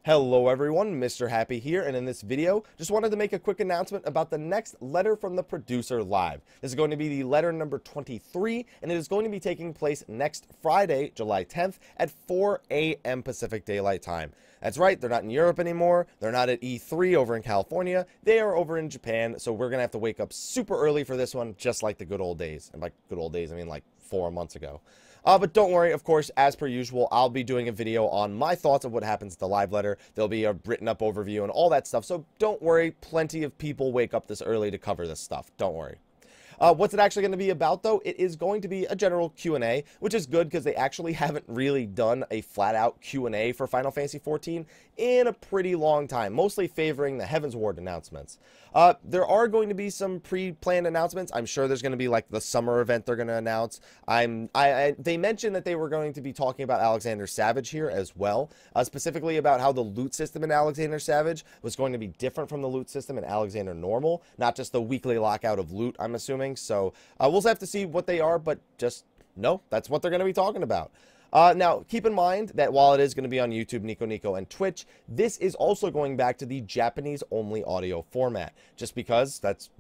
Hello everyone, Mr. Happy here, and in this video, just wanted to make a quick announcement about the next Letter from the Producer Live. This is going to be the letter number 23, and it is going to be taking place next Friday, July 10th at 4 a.m. Pacific Daylight Time. That's right, they're not in Europe anymore, they're not at E3 over in California, they are over in Japan, so we're gonna have to wake up super early for this one, just like the good old days. And by good old days, I mean like 4 months ago. But don't worry, of course, as per usual, I'll be doing a video on my thoughts of what happens at the live letter. There'll be a written up overview and all that stuff, so don't worry, plenty of people wake up this early to cover this stuff. Don't worry. What's it actually going to be about, though? It is going to be a general Q&A, which is good because they actually haven't really done a flat-out Q&A for Final Fantasy XIV in a pretty long time, mostly favoring the Heavensward announcements. There are going to be some pre-planned announcements. I'm sure there's going to be, like, the summer event they're going to announce. They mentioned that they were going to be talking about Alexander Savage here as well, specifically about how the loot system in Alexander Savage was going to be different from the loot system in Alexander Normal, not just the weekly lockout of loot, I'm assuming. So we'll have to see what they are, but just know that's what they're going to be talking about. Now, keep in mind that while it is going to be on YouTube, Nico, and Twitch, this is also going back to the Japanese-only audio format, just because that's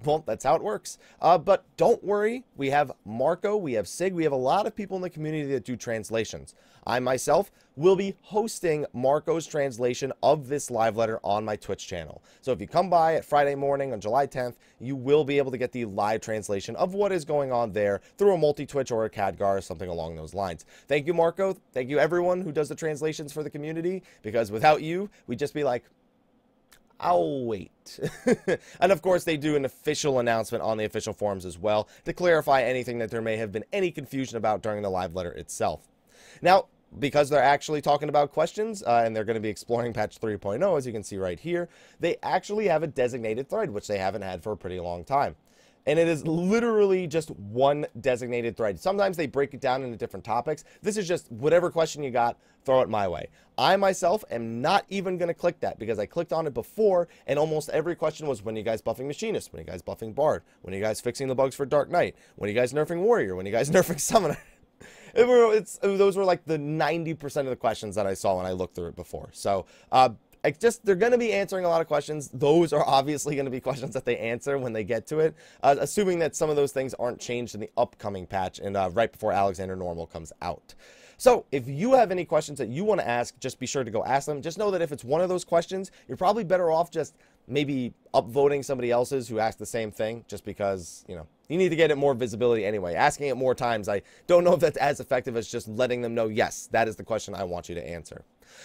how it works. But don't worry, we have Marko, we have Sig, we have a lot of people in the community that do translations. I myself will be hosting Marko's translation of this live letter on my Twitch channel. So if you come by at Friday morning on July 10th, you will be able to get the live translation of what is going on there through a multi-Twitch or a Khadgar or something along those lines. Thank you, Marko. Thank you, everyone who does the translations for the community, because without you, we'd just be like, I'll wait. And of course, they do an official announcement on the official forums as well to clarify anything that there may have been any confusion about during the live letter itself. Now, because they're actually talking about questions, and they're going to be exploring patch 3.0, as you can see right here, they actually have a designated thread, which they haven't had for a pretty long time. And it is literally just one designated thread. Sometimes they break it down into different topics. This is just whatever question you got, throw it my way. I myself am not even going to click that because I clicked on it before, and almost every question was, when are you guys buffing Machinist? When are you guys buffing Bard? When are you guys fixing the bugs for Dark Knight? When are you guys nerfing Warrior? When are you guys nerfing Summoner? Those were like the 90% of the questions that I saw when I looked through it before. So, they're going to be answering a lot of questions. Those are obviously going to be questions that they answer when they get to it, assuming that some of those things aren't changed in the upcoming patch and right before Alexander Normal comes out. So if you have any questions that you want to ask, just be sure to go ask them. Just know that if it's one of those questions, you're probably better off just maybe upvoting somebody else's who asked the same thing, just because, you know, you need to get it more visibility anyway. Asking it more times, I don't know if that's as effective as just letting them know, yes, that is the question I want you to answer.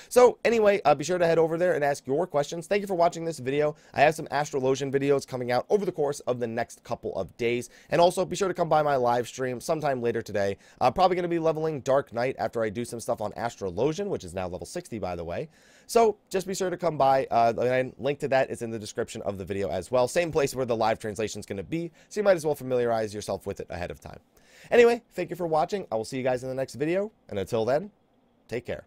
So anyway, be sure to head over there and ask your questions. Thank you for watching this video. I have some Astrologian videos coming out over the course of the next couple of days. And also be sure to come by my live stream sometime later today. I'm probably going to be leveling Dark Knight after I do some stuff on Astrologian, which is now level 60, by the way. So just be sure to come by. And link to that is in the description of the video as well. Same place where the live translation is going to be, so you might as well familiarize yourself with it ahead of time. Anyway, thank you for watching. I will see you guys in the next video, and until then, take care.